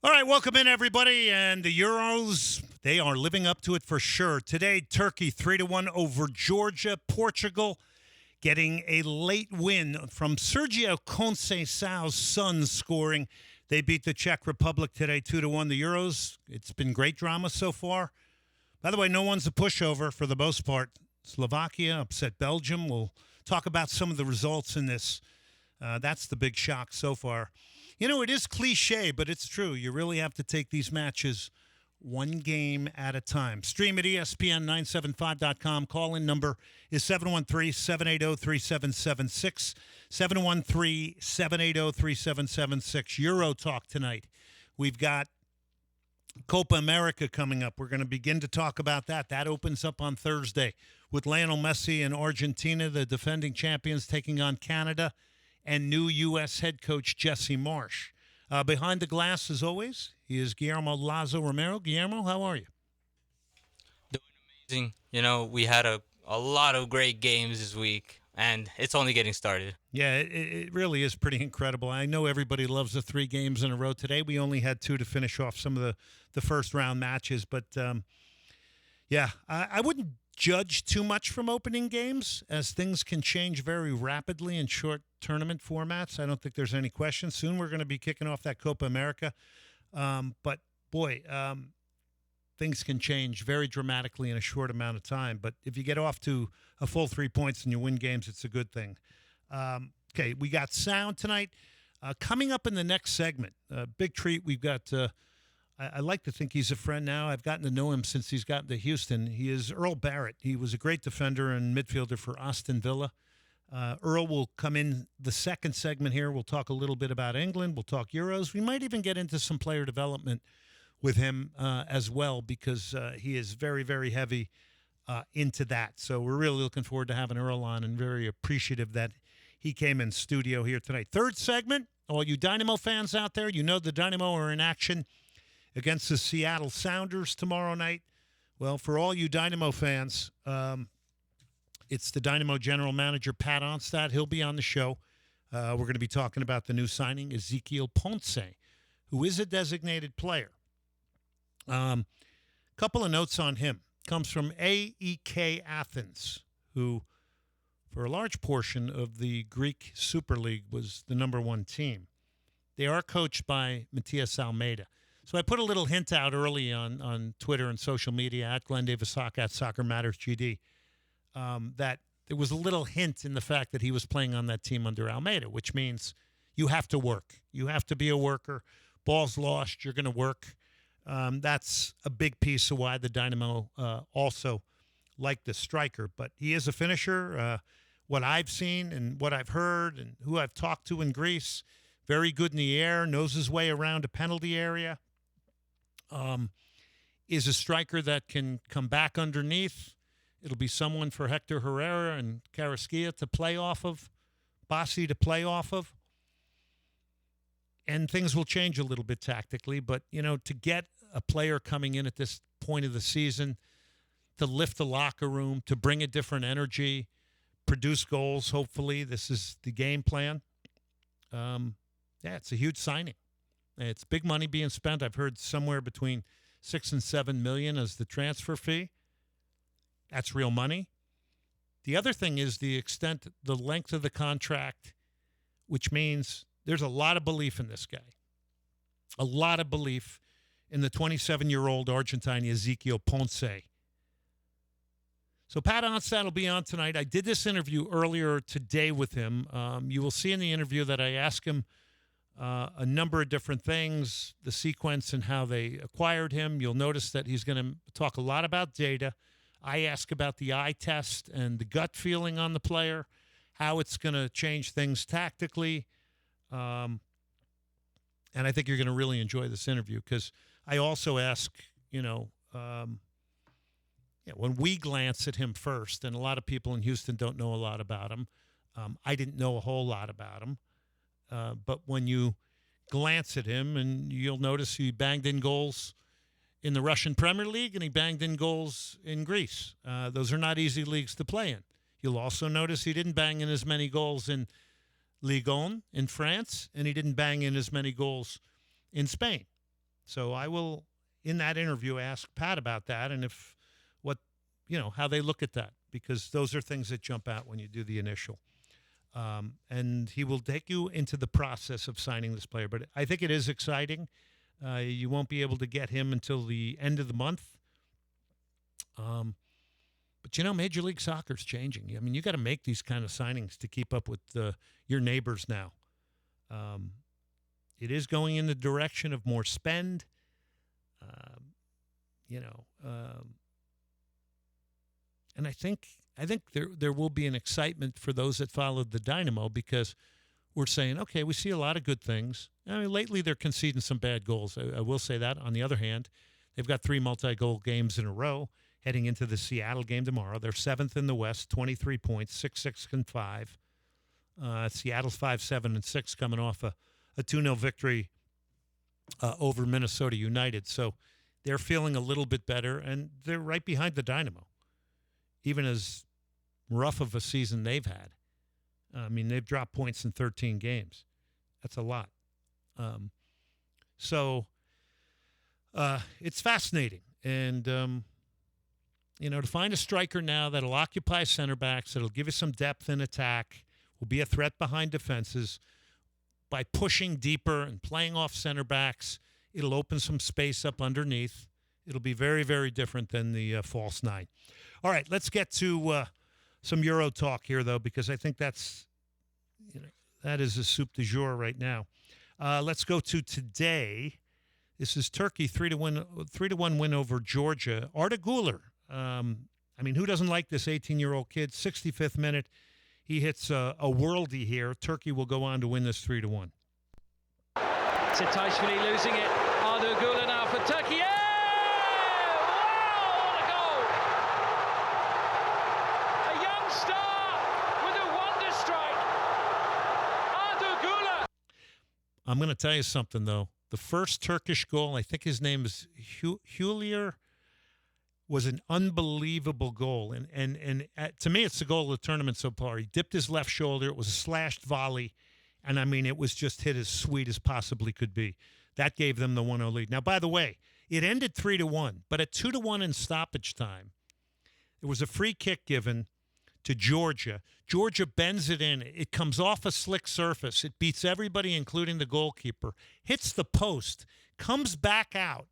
All right, welcome in, everybody. And the Euros, they are living up to it for sure. Today, Turkey 3-1 over Georgia. Portugal getting a late win from Sergio Conceição's son scoring. They beat the Czech Republic today 2-1. The Euros, it's been great drama so far. By the way, no one's a pushover for the most part. Slovakia upset Belgium. We'll talk about some of the results in this. That's the big shock so far. You know, it is cliche, but it's true. You really have to take these matches one game at a time. Stream at ESPN975.com. Call-in number is 713-780-3776. 713-780-3776. Euro talk tonight. We've got Copa America coming up. We're going to begin to talk about that. That opens up on Thursday with Lionel Messi and Argentina, the defending champions, taking on Canada, and new U.S. head coach Jesse Marsh. Behind the glass, as always, he is Guillermo Lazo Romero. Guillermo, how are you? Doing amazing. You know, we had a lot of great games this week, and it's only getting started. Yeah, it really is pretty incredible. I know everybody loves the 3 games in a row. Today we only had 2 to finish off some of the first-round matches. But, yeah, I wouldn't judge too much from opening games, as things can change very rapidly in short tournament formats. I don't think there's any question. Soon we're going to be kicking off that Copa America. But, boy, things can change very dramatically in a short amount of time. But if you get off to a full 3 points and you win games, it's a good thing. Okay, we got sound tonight. Coming up in the next segment, big treat. We've got I like to think he's a friend now. I've gotten to know him since he's gotten to Houston. He is Earl Barrett. He was a great defender and midfielder for Aston Villa. Earl will come in the second segment here. We'll talk a little bit about England. We'll talk Euros. We might even get into some player development with him as well, because he is very, very heavy into that. So we're really looking forward to having Earl on, and very appreciative that he came in studio here tonight. Third segment, all you Dynamo fans out there, you know the Dynamo are in action against the Seattle Sounders tomorrow night. Well, for all you Dynamo fans, it's the Dynamo general manager, Pat Onstad. He'll be on the show. We're going to be talking about the new signing, Ezequiel Ponce, who is a designated player. Couple of notes on him. Comes from AEK Athens, who, for a large portion of the Greek Super League, was the number 1 team. They are coached by Matias Almeida. So I put a little hint out early on Twitter and social media, at Glenn Davis Sock, at Soccer Matters GD, that there was a little hint in the fact that he was playing on that team under Almeida, which means you have to work. You have to be a worker. Ball's lost, you're going to work. That's a big piece of why the Dynamo also like the striker. But he is a finisher. What I've seen and what I've heard and who I've talked to in Greece, very good in the air, knows his way around a penalty area. Is a striker that can come back underneath. It'll be someone for Hector Herrera and Carrasquilla to play off of, Bassi to play off of. And things will change a little bit tactically, but, you know, to get a player coming in at this point of the season, to lift the locker room, to bring a different energy, produce goals, hopefully, this is the game plan. Yeah, it's a huge signing. It's big money being spent. I've heard somewhere between $6 and $7 million as the transfer fee. That's real money. The other thing is the length of the contract, which means there's a lot of belief in this guy. A lot of belief in the 27-year-old Argentine Ezequiel Ponce. So Pat Onstad will be on tonight. I did this interview earlier today with him. You will see in the interview that I asked him a number of different things, the sequence and how they acquired him. You'll notice that he's going to talk a lot about data. I ask about the eye test and the gut feeling on the player, how it's going to change things tactically. And I think you're going to really enjoy this interview, because I also ask, when we glance at him first, and a lot of people in Houston don't know a lot about him. I didn't know a whole lot about him. But when you glance at him, and you'll notice he banged in goals in the Russian Premier League, and he banged in goals in Greece. Those are not easy leagues to play in. You'll also notice he didn't bang in as many goals in Ligue 1 in France, and he didn't bang in as many goals in Spain. So I will, in that interview, ask Pat about that and how they look at that, because those are things that jump out when you do the initial. And he will take you into the process of signing this player. But I think it is exciting. You won't be able to get him until the end of the month. But, Major League Soccer's changing. I mean, you got to make these kind of signings to keep up with your neighbors now. It is going in the direction of more spend. And I think there will be an excitement for those that followed the Dynamo, because we're saying, okay, we see a lot of good things. I mean, lately they're conceding some bad goals. I will say that. On the other hand, they've got 3 multi-goal games in a row heading into the Seattle game tomorrow. They're 7th in the West, 23 points, 6-6-5. Seattle's 5-7-6, coming off a 2-0 victory over Minnesota United. So they're feeling a little bit better, and they're right behind the Dynamo, even as rough of a season they've had. I mean, they've dropped points in 13 games. That's a lot. So it's fascinating. And, to find a striker now that'll occupy center backs, that'll give you some depth in attack, will be a threat behind defenses, by pushing deeper and playing off center backs, it'll open some space up underneath. It'll be very, very different than the false 9. All right, let's get to some Euro talk here, though, because I think that is the soup du jour right now. Let's go to today. This is Turkey, 3-1 win over Georgia. Arda Güler. Who doesn't like this 18-year-old kid? 65th minute, he hits a worldie here. Turkey will go on to win this 3-1. Tetaishvili losing it. Arda Güler now for Turkey. Yeah! Wow, what a goal! A young star with a wonder strike. Arda Güler. I'm going to tell you something, though. The first Turkish goal, I think his name is Hulier, was an unbelievable goal. And to me, it's the goal of the tournament so far. He dipped his left shoulder. It was a slashed volley. And, it was just hit as sweet as possibly could be. That gave them the 1-0 lead. Now, by the way, it ended 3-1. But at 2-1 in stoppage time, there was a free kick given to Georgia. Georgia bends it in. It comes off a slick surface. It beats everybody, including the goalkeeper. Hits the post. Comes back out.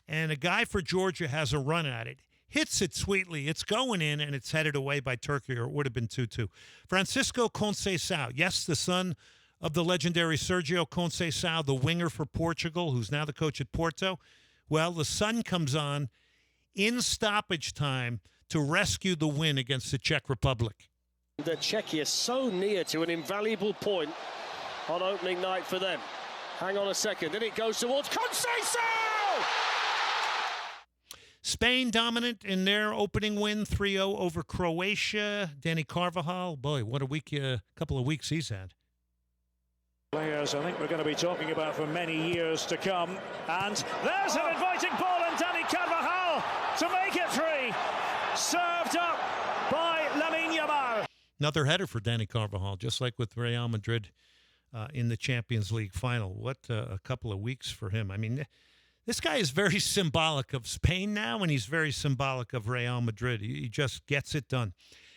And a guy for Georgia has a run at it. Hits it sweetly. It's going in, and it's headed away by Turkey, or it would have been 2-2. Francisco Conceição, yes, the son of the legendary Sergio Conceição, the winger for Portugal, who's now the coach at Porto. Well, the son comes on in stoppage time to rescue the win against the Czech Republic. The Czechia so near to an invaluable point on opening night for them. Hang on a second, then it goes towards Conceição! Spain dominant in their opening win, 3-0 over Croatia. Dani Carvajal, boy, what a couple of weeks he's had. Players I think we're going to be talking about for many years to come. And there's an inviting ball, and Dani Carvajal to make it 3. Served up by Lamine Yamal. Another header for Dani Carvajal, just like with Real Madrid in the Champions League final. What a couple of weeks for him. This guy is very symbolic of Spain now, and he's very symbolic of Real Madrid. He just gets it done.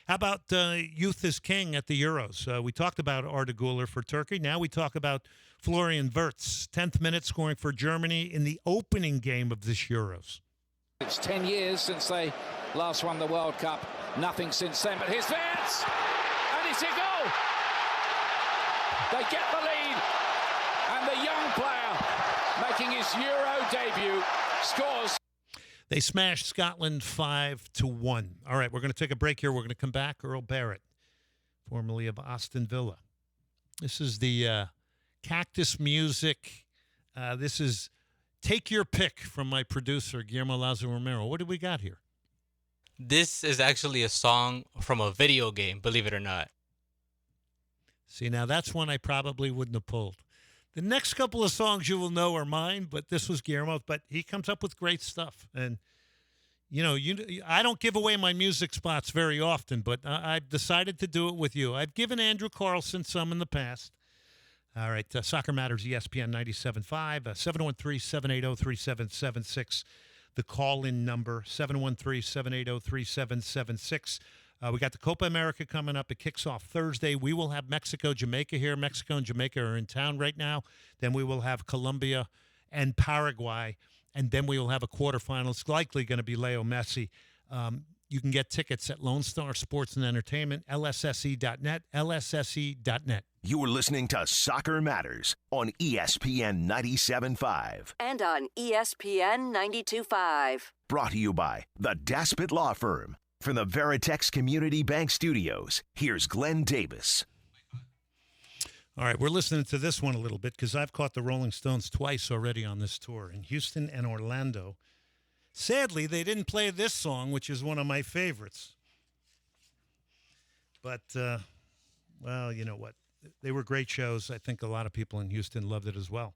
How about youth is king at the Euros? We talked about Arda Güler for Turkey. Now we talk about Florian Wirtz, 10th minute scoring for Germany in the opening game of this Euros. It's 10 years since they last won the World Cup. Nothing since then, but here's Wirtz! And it's a goal! They get the lead, and the young player making his Euro debut scores. They smashed Scotland 5-1. All right, we're going to take a break here. We're going to come back. Earl Barrett, formerly of Aston Villa. This is the Cactus music. This is Take Your Pick from my producer, Guillermo Lazo Romero. What do we got here? This is actually a song from a video game, believe it or not. See, now that's one I probably wouldn't have pulled. The next couple of songs you will know are mine, but this was Guillermo's. But he comes up with great stuff. And, I don't give away my music spots very often, but I've decided to do it with you. I've given Andrew Carlson some in the past. All right. Soccer Matters, ESPN 97.5, 713-780-3776. The call-in number, 713-780-3776. We got the Copa America coming up. It kicks off Thursday. We will have Mexico, Jamaica here. Mexico and Jamaica are in town right now. Then we will have Colombia and Paraguay. And then we will have a quarterfinal. It's likely going to be Leo Messi. You can get tickets at Lone Star Sports and Entertainment, lsse.net, lsse.net. You are listening to Soccer Matters on ESPN 97.5. And on ESPN 92.5. Brought to you by the Daspit Law Firm. From the Veritex Community Bank Studios, here's Glenn Davis. All right, we're listening to this one a little bit because I've caught the Rolling Stones twice already on this tour, in Houston and Orlando. Sadly, they didn't play this song, which is one of my favorites. But, well, you know what? They were great shows. I think a lot of people in Houston loved it as well.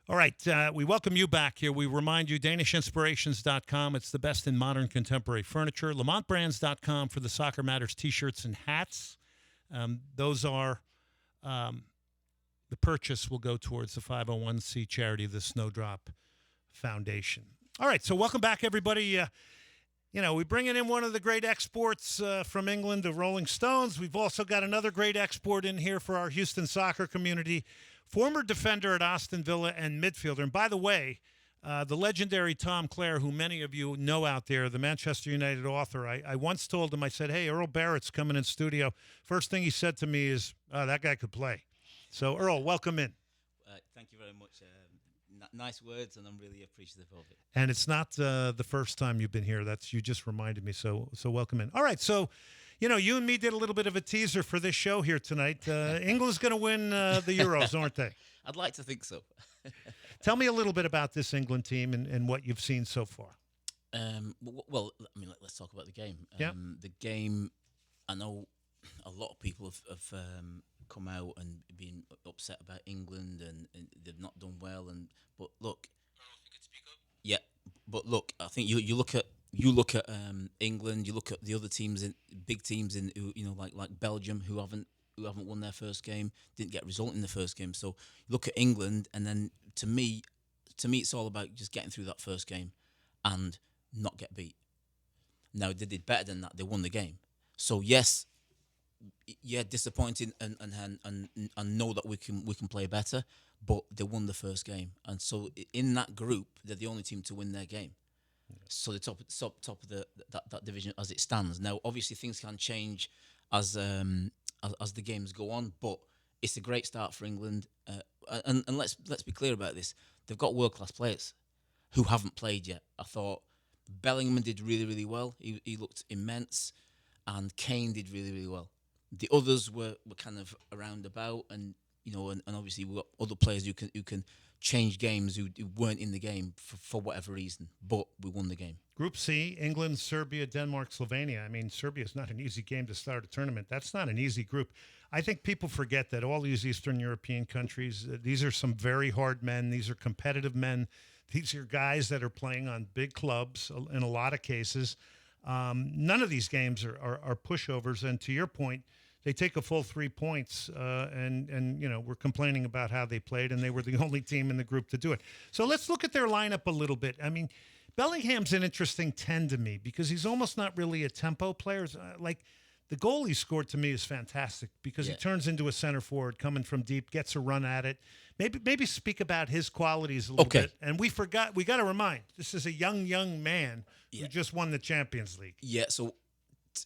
All right, we welcome you back here. We remind you, DanishInspirations.com. It's the best in modern contemporary furniture. LamontBrands.com for the Soccer Matters T-shirts and hats. Those are, the purchase will go towards the 501c charity, the Snowdrop Foundation. All right, so welcome back, everybody. We're bringing in one of the great exports from England, the Rolling Stones. We've also got another great export in here for our Houston soccer community. Former defender at Aston Villa and midfielder. And by the way, the legendary Tom Clare, who many of you know out there, the Manchester United author, I once told him, I said, hey, Earl Barrett's coming in studio. First thing he said to me is, that guy could play. So, Earl, welcome in. Thank you very much. Nice words, and I'm really appreciative of it. And it's not the first time you've been here. You just reminded me, so welcome in. All right, so, you and me did a little bit of a teaser for this show here tonight. England's going to win the Euros, aren't they? I'd like to think so. Tell me a little bit about this England team and what you've seen so far. Well, I mean, let's talk about the game. Yeah. The game, I know a lot of people have come out and been upset about England and they've not done well. But look, yeah. But look, I think you look at England. You look at the other teams, big teams in like Belgium, who haven't won their first game, didn't get a result in the first game. So you look at England, and then to me, it's all about just getting through that first game and not get beat. Now they did better than that. They won the game. So yes, disappointing, and know that we can play better. But they won the first game, and so in that group, they're the only team to win their game. So the top of that division as it stands. Now, obviously, things can change as the games go on, but it's a great start for England. And let's be clear about this: they've got world-class players who haven't played yet. I thought Bellingham did really, really well. He looked immense, and Kane did really, really well. The others were kind of around about, and obviously we've got other players who can change games who weren't in the game for whatever reason, but we won the game. Group C, England, Serbia, Denmark, Slovenia. I mean, Serbia is not an easy game to start a tournament. That's not an easy group. I think people forget that all these Eastern European countries, these are some very hard men. These are competitive men. These are guys that are playing on big clubs in a lot of cases. None of these games are pushovers. And to your point, they take a full 3 points, and we're complaining about how they played, and they were the only team in the group to do it. So let's look at their lineup a little bit. I mean, Bellingham's an interesting 10 to me because he's almost not really a tempo player. Like the goal he scored to me is fantastic because he turns into a center forward coming from deep, gets a run at it. Maybe speak about his qualities a little bit. And we got to remind, this is a young man who just won the Champions League. Yeah, so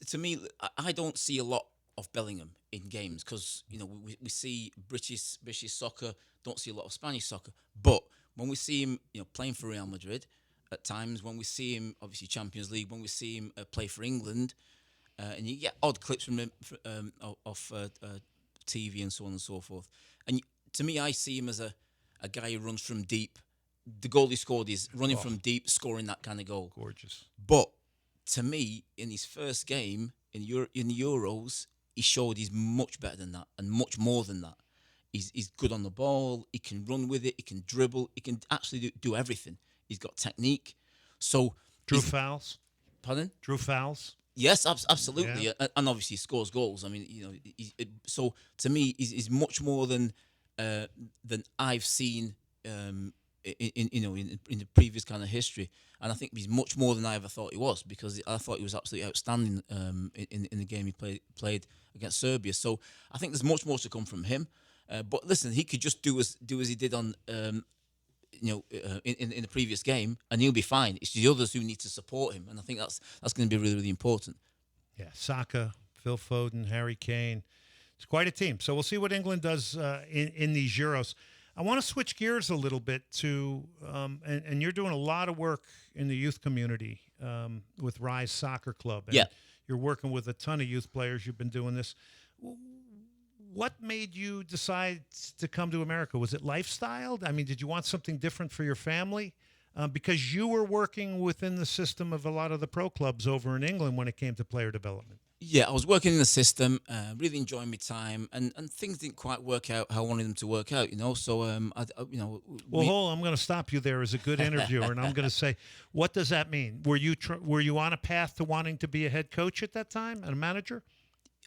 to me, I don't see a lot of Bellingham in games because we see British soccer, don't see a lot of Spanish soccer, but when we see him playing for Real Madrid at times, when we see him obviously Champions League, when we see him play for England, and you get odd clips from him off TV and so on and so forth, and to me I see him as a guy who runs from deep. The goal he scored is running from deep, scoring that kind of goal. Gorgeous. But to me, in his first game in the Euros, he showed he's much better than that and much more than that. He's good on the ball. He can run with it. He can dribble. He can actually do everything. He's got technique. So Drew fouls. Pardon? Drew fouls. Yes, absolutely, and obviously he scores goals. I mean, so to me, he's much more than than I've seen in the previous kind of history. And I think he's much more than I ever thought he was, because I thought he was absolutely outstanding in the game he played against Serbia. So I think there's much more to come from him. But listen, he could just do as he did on in the previous game, and he'll be fine. It's the others who need to support him, and I think that's going to be really, really important. Yeah, Saka, Phil Foden, Harry Kane. It's quite a team. So we'll see what England does in these Euros. I want to switch gears a little bit to, and you're doing a lot of work in the youth community with Rise Soccer Club. And yeah. You're working with a ton of youth players. You've been doing this. What made you decide to come to America? Was it lifestyle? I mean, did you want something different for your family? Because you were working within the system of a lot of the pro clubs over in England when it came to player development. Yeah, I was working in the system, really enjoying my time, and things didn't quite work out how I wanted them to work out, So, Well, I'm going to stop you there as a good interviewer, and I'm going to say, what does that mean? Were you on a path to wanting to be a head coach at that time and a manager?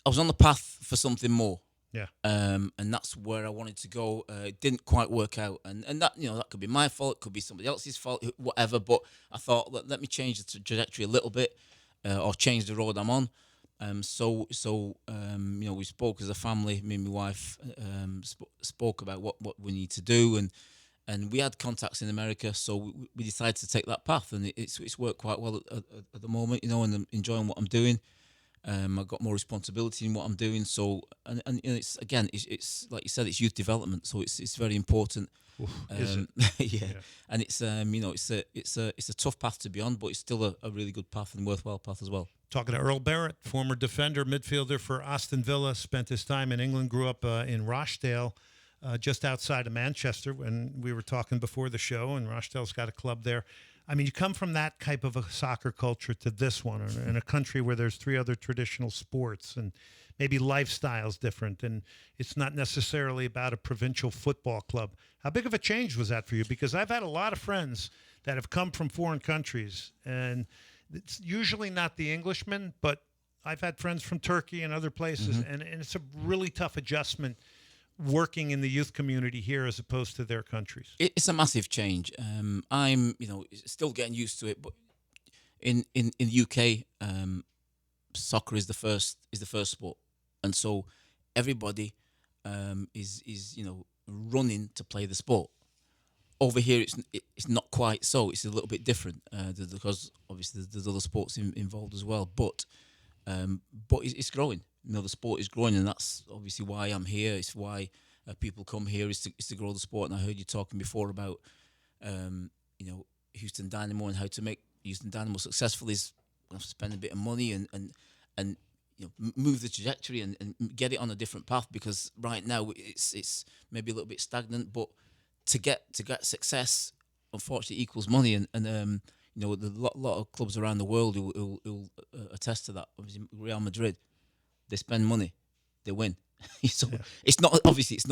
I was on the path for something more. Yeah. And that's where I wanted to go. It didn't quite work out, and that that could be my fault, it could be somebody else's fault, whatever. But I thought, let me change the trajectory a little bit, or change the road I'm on. So we spoke as a family. Me and my wife spoke about what we need to do, and we had contacts in America, so we decided to take that path, and it's worked quite well at the moment, and I'm enjoying what I'm doing. I've got more responsibility in what I'm doing. So, and it's like you said, it's youth development. So it's very important. Is it? Yeah. And it's it's a tough path to be on, but it's still a really good path and worthwhile path as well. Talking to Earl Barrett, former defender, midfielder for Aston Villa, spent his time in England, grew up in Rochdale, just outside of Manchester. When we were talking before the show, and Rochdale's got a club there. I mean, you come from that type of a soccer culture to this one, in a country where there's 3 other traditional sports, and maybe lifestyle's different, and it's not necessarily about a provincial football club. How big of a change was that for you? Because I've had a lot of friends that have come from foreign countries, and it's usually not the Englishmen, but I've had friends from Turkey and other places, and it's a really tough adjustment working in the youth community here as opposed to their countries. It's a massive change. I'm still getting used to it, but in the UK, soccer is the first sport, and so everybody is running to play the sport. Over here, it's not quite so. It's a little bit different because obviously there's other sports involved as well. But it's growing. The sport is growing, and that's obviously why I'm here. It's why people come here is to grow the sport. And I heard you talking before about Houston Dynamo and how to make Houston Dynamo successful is have to spend a bit of money and move the trajectory and get it on a different path, because right now it's maybe a little bit stagnant, but to get success, unfortunately, equals money, and a lot of clubs around the world who attest to that. Obviously, Real Madrid, they spend money, they win. So it's not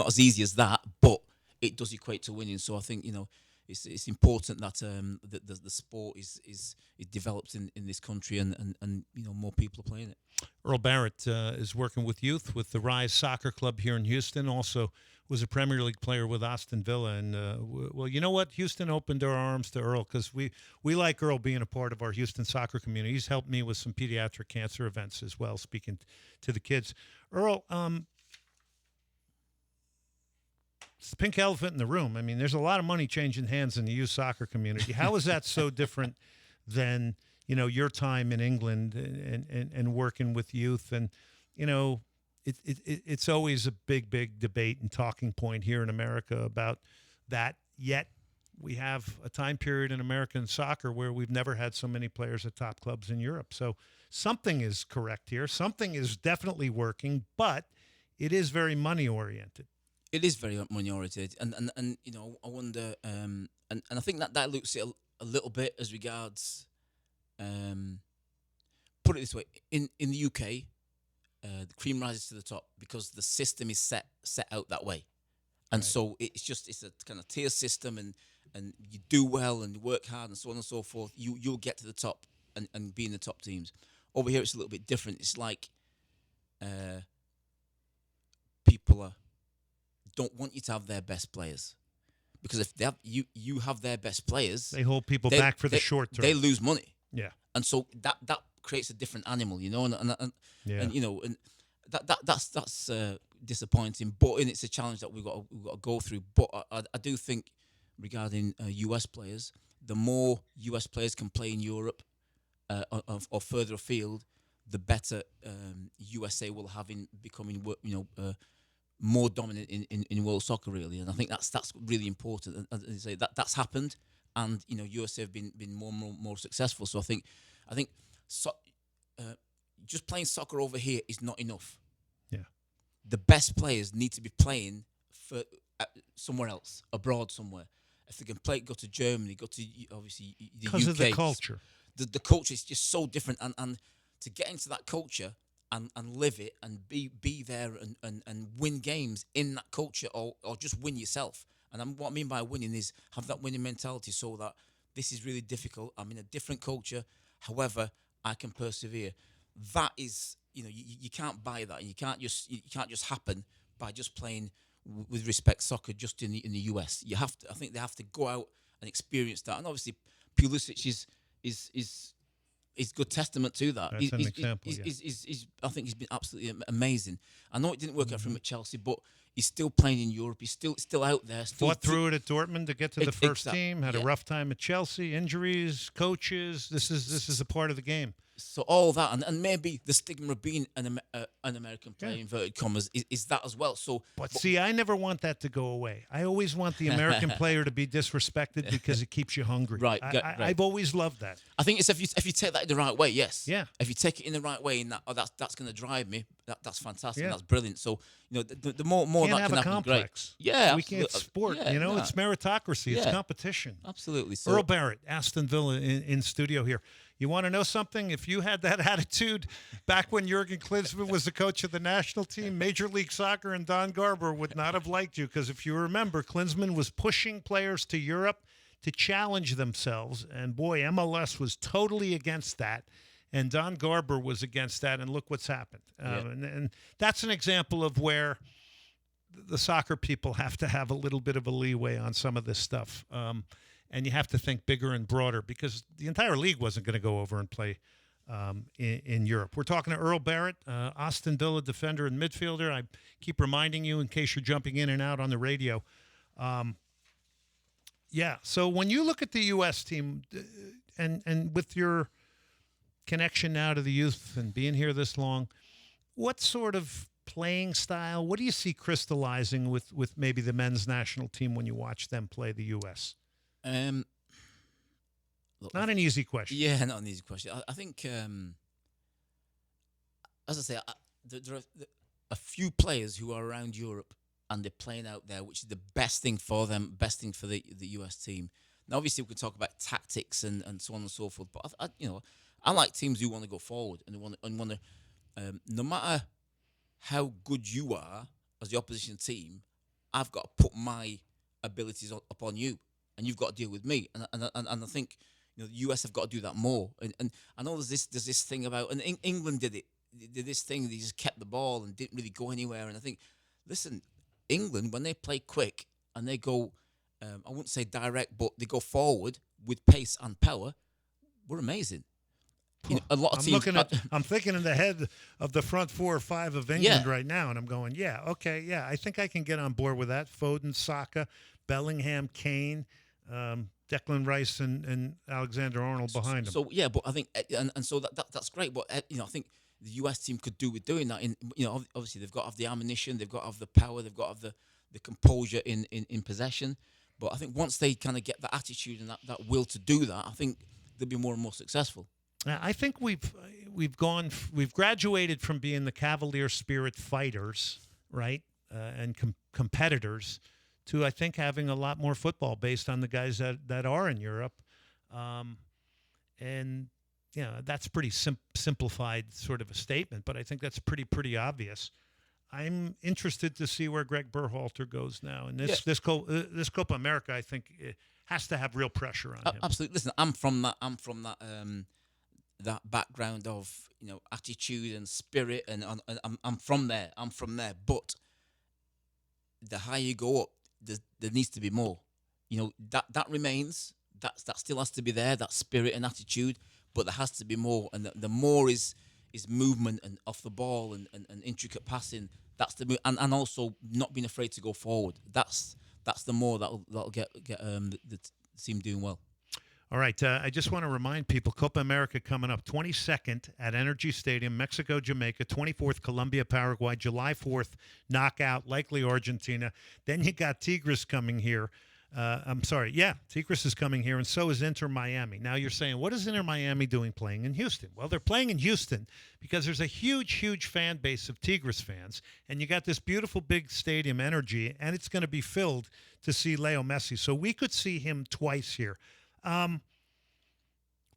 as easy as that, but it does equate to winning. So I think it's important that the sport is developed in this country, and more people are playing it. Earl Barrett is working with youth with the Rise Soccer Club here in Houston. Also was a Premier League player with Aston Villa. And, well, you know what? Houston opened our arms to Earl because we like Earl being a part of our Houston soccer community. He's helped me with some pediatric cancer events as well, speaking to the kids. Earl, it's the pink elephant in the room. I mean, there's a lot of money changing hands in the youth soccer community. How is that so different than, your time in England and working with youth? And, it's always a big debate and talking point here in America about that. Yet we have a time period in American soccer where we've never had so many players at top clubs in Europe. So something is correct here. Something is definitely working, but it is very money oriented. It is very money oriented, and I wonder, and I think that dilutes it a little bit as regards. Put it this way: in the UK, the cream rises to the top because the system is set out that way, and right. So it's a kind of tier system, and you do well and you work hard and so on and so forth. You'll get to the top and be in the top teams. Over here, it's a little bit different. It's like people are don't want you to have their best players, because if they have, you have their best players, They hold people back for the short term. They lose money. Yeah. And so that creates a different animal, and that's disappointing. But it's a challenge that we've got to go through. But I do think regarding US players, the more US players can play in Europe or further afield, the better USA will have in becoming more dominant in world soccer, really. And I think that's really important. And as I say, that's happened, and USA have been more successful. So I think just playing soccer over here is not enough. Yeah, the best players need to be playing for somewhere else, abroad somewhere. If they can go to Germany, go to obviously the UK. Because of the culture. The culture is just so different, and to get into that culture and live it and be there and win games in that culture, or just win yourself. And what I mean by winning is have that winning mentality, so that this is really difficult. I'm in a different culture. However, I can persevere. That is, you can't buy that. You can't just happen by just playing with respect soccer just in the US. You have to. I think they have to go out and experience that. And obviously, Pulisic is good testament to that. That's an example. I think he's been absolutely amazing. I know it didn't work out for him at Chelsea, but he's still playing in Europe. He's still out there. Fought through it at Dortmund to get to the first team. Had a rough time at Chelsea. Injuries, coaches. This is a part of the game. So all that, and maybe the stigma of being an American player, inverted commas, is that as well. So, but see, I never want that to go away. I always want the American player to be disrespected because it keeps you hungry. Right. I've always loved that. I think it's if you take that in the right way, yes. Yeah. If you take it in the right way, and that's going to drive me, that's fantastic. Yeah. That's brilliant. So the more can't that have can a happen, complex. great. Yeah, we can't sport. Yeah, it's meritocracy. It's competition. Absolutely. So, Earl Barrett, Aston Villa in studio here. You want to know something? If you had that attitude back when Jurgen Klinsmann was the coach of the national team, Major League Soccer, and Don Garber would not have liked you, because if you remember, Klinsmann was pushing players to Europe to challenge themselves, and boy, MLS was totally against that, and Don Garber was against that, and look what's happened. And that's an example of where the soccer people have to have a little bit of a leeway on some of this stuff. And you have to think bigger and broader, because the entire league wasn't going to go over and play in Europe. We're talking to Earl Barrett, Aston Villa defender and midfielder. I keep reminding you in case you're jumping in and out on the radio. So when you look at the U.S. team, and with your connection now to the youth and being here this long, what sort of playing style, what do you see crystallizing with maybe the men's national team when you watch them play the U.S.? Look, not an easy question. Yeah, not an easy question. I think, as I say, there are a few players who are around Europe and they're playing out there, which is the best thing for them, best thing for the US team. Now, obviously, we can talk about tactics and so on and so forth, but I like teams who want to go forward and want to, no matter how good you are as the opposition team, I've got to put my abilities upon you. And you've got to deal with me, and I think the US have got to do that more. And I know there's this thing about, and England did this thing. They just kept the ball and didn't really go anywhere. And I think, listen, England, when they play quick and they go, I wouldn't say direct, but they go forward with pace and power, we're amazing. A lot of teams. I'm thinking in the head of the front 4 or 5 of England right now, and I'm going, I think I can get on board with that. Foden, Saka, Bellingham, Kane, Declan Rice, and Alexander-Arnold behind them. So but I think, and so that's great. But I think the US team could do with doing that. Obviously they've got to have the ammunition, they've got to have the power, they've got to have the composure in possession. But I think once they kind of get that attitude and that will to do that, I think they'll be more and more successful. I think we've graduated from being the Cavalier spirit fighters, right, and competitors, to I think having a lot more football based on the guys that are in Europe, and that's pretty simplified sort of a statement, but I think that's pretty obvious. I'm interested to see where Greg Berhalter goes now, and this Copa America, I think, it has to have real pressure on him. Absolutely. Listen, I'm from that that background of attitude and spirit, and I'm from there. But the higher you go up, there needs to be more. That remains. That still has to be there. That spirit and attitude, but there has to be more. And the more is movement and off the ball and intricate passing. That's and also not being afraid to go forward. That's the more that'll get the team doing well. All right, I just want to remind people, Copa America coming up 22nd at Energy Stadium, Mexico, Jamaica, 24th, Colombia, Paraguay, July 4th, knockout, likely Argentina. Then you got Tigres coming here. Tigres is coming here, and so is Inter Miami. Now you're saying, what is Inter Miami doing playing in Houston? Well, they're playing in Houston because there's a huge, huge fan base of Tigres fans, and you got this beautiful big stadium, Energy, and it's going to be filled to see Leo Messi. So we could see him twice here.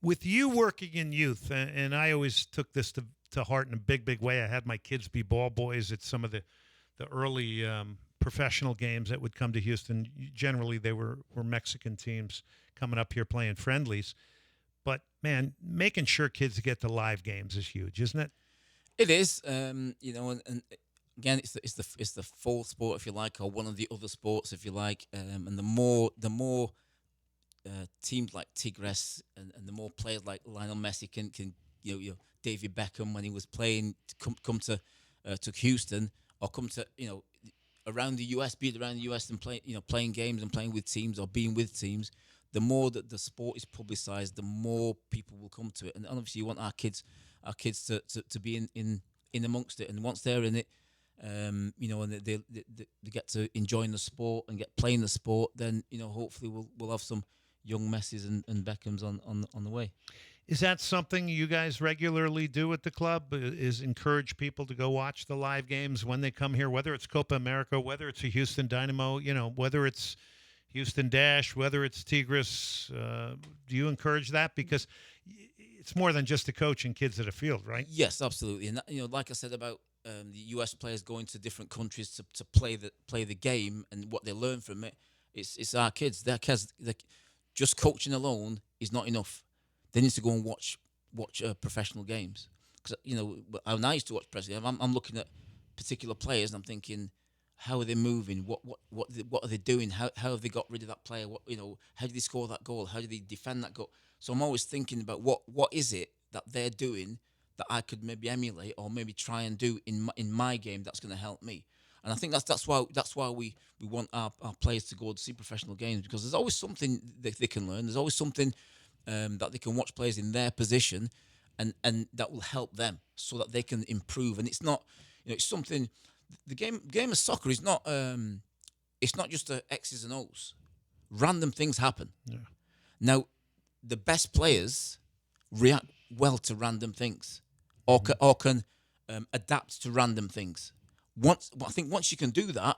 With you working in youth, and I always took this to heart in a big, big way. I had my kids be ball boys at some of the early professional games that would come to Houston. Generally, they were Mexican teams coming up here playing friendlies. But, man, making sure kids get to live games is huge, isn't it? It is. And again, it's the fourth sport, if you like, or one of the other sports, if you like. And the more teams like Tigres and the more players like Lionel Messi can David Beckham when he was playing come to Houston or come to around the US, be it around the US and playing games and playing with teams or being with teams, the more that the sport is publicized, the more people will come to it. And obviously, you want our kids to be in amongst it. And once they're in it, and they get to enjoying the sport and get playing the sport, then hopefully we'll have some young Messis and Beckhams on the way. Is that something you guys regularly do at the club? Is encourage people to go watch the live games when they come here, whether it's Copa America, whether it's a Houston Dynamo, whether it's Houston Dash, whether it's Tigres? Do you encourage that? Because it's more than just the coach and kids at a field, right? Yes, absolutely. And like I said about the US players going to different countries to play the game and what they learn from it, it's our kids. Just coaching alone is not enough. They need to go and watch professional games. Because when I used to watch professional, I'm looking at particular players and I'm thinking, how are they moving? What are they doing? How have they got rid of that player? How did they score that goal? How did they defend that goal? So I'm always thinking about what is it that they're doing that I could maybe emulate or maybe try and do in my game that's going to help me. And I think that's why we want our players to go to see professional games, because there's always something they can learn. There's always something that they can watch players in their position, and that will help them so that they can improve. And it's not, it's something. The game of soccer is not. It's not just X's and O's. Random things happen. Yeah. Now, the best players react well to random things, or can adapt to random things. I think once you can do that,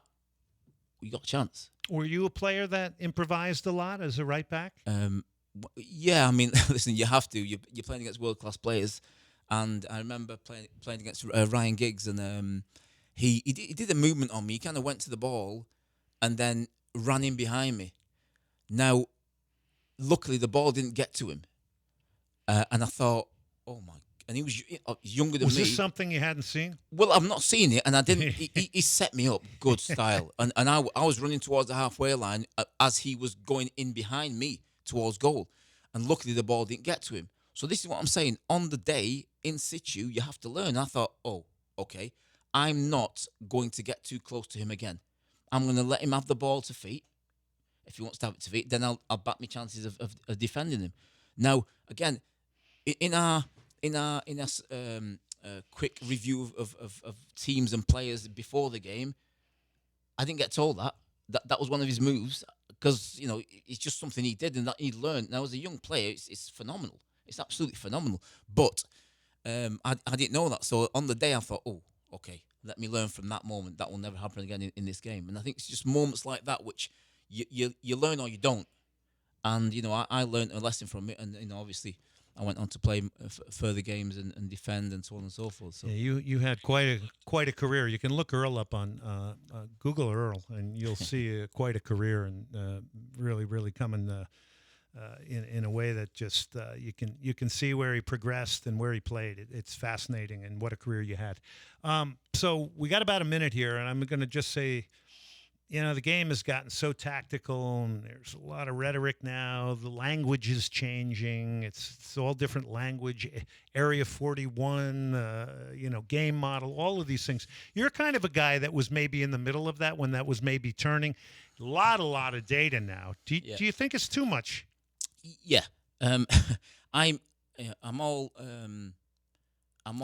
you got a chance. Were you a player that improvised a lot as a right back? Yeah, I mean, listen, you have to. You're playing against world-class players, and I remember playing against Ryan Giggs, and he did a movement on me. He kind of went to the ball, and then ran in behind me. Now, luckily, the ball didn't get to him, and I thought, oh my. And he was younger than me. Was this something you hadn't seen? Well, I've not seen it, and I didn't. he set me up good style, and I was running towards the halfway line as he was going in behind me towards goal, and luckily the ball didn't get to him. So this is what I'm saying. On the day, in situ, you have to learn. I thought, oh, okay, I'm not going to get too close to him again. I'm going to let him have the ball to feet. If he wants to have it to feet, then I'll back my chances of defending him. Now, again, in our quick review of teams and players before the game, I didn't get told that was one of his moves, because it's just something he did and that he learned. Now, as a young player, it's phenomenal. It's absolutely phenomenal. But I didn't know that. So on the day, I thought, oh, okay, let me learn from that moment. That will never happen again in this game. And I think it's just moments like that which you learn or you don't. And I learned a lesson from it, and obviously I went on to play further games and defend and so on and so forth. So yeah, you had quite a career. You can look Earl up on Google Earl, and you'll see quite a career, and really coming in a way that just you can see where he progressed and where he played. It's fascinating, and what a career you had. So we got about a minute here, and I'm going to just say, the game has gotten so tactical, and there's a lot of rhetoric now. The language is changing. It's all different language. Area 41, game model, all of these things. You're kind of a guy that was maybe in the middle of that when that was maybe turning. A lot of data now. Do you think it's too much? Yeah. I'm all.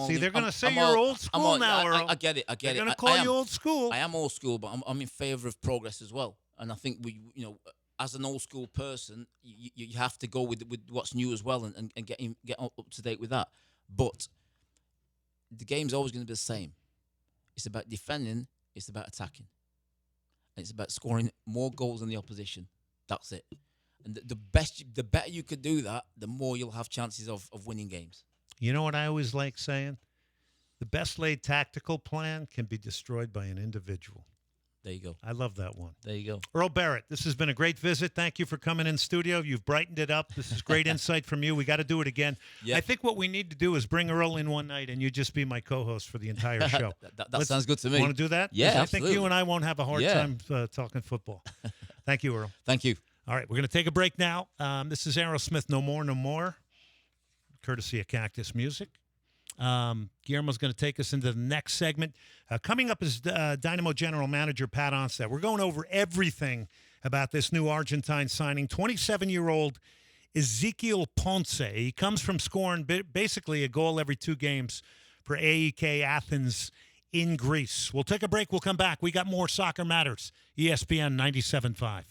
See, they're going to say you're old school now, Earl. I get it. They're going to call you old school. I am old school, but I'm in favor of progress as well. And I think as an old school person, you have to go with what's new as well and get up to date with that. But the game's always going to be the same. It's about defending. It's about attacking. And it's about scoring more goals than the opposition. That's it. And the better you could do that, the more you'll have chances of winning games. You know what I always like saying? The best laid tactical plan can be destroyed by an individual. There you go. I love that one. There you go. Earl Barrett, this has been a great visit. Thank you for coming in studio. You've brightened it up. This is great insight from you. We got to do it again. Yep. I think what we need to do is bring Earl in one night and you just be my co-host for the entire show. that sounds good to me. Want to do that? Yeah, I think you and I won't have a hard time talking football. Thank you, Earl. Thank you. All right, we're going to take a break now. This is Aerosmith, No More, No More, courtesy of Cactus Music. Guillermo's going to take us into the next segment. Coming up is Dynamo General Manager Pat Onstad. We're going over everything about this new Argentine signing, 27-year-old Ezequiel Ponce. He comes from scoring basically a goal every 2 games for AEK Athens in Greece. We'll take a break. We'll come back. We got more Soccer Matters, ESPN 97.5.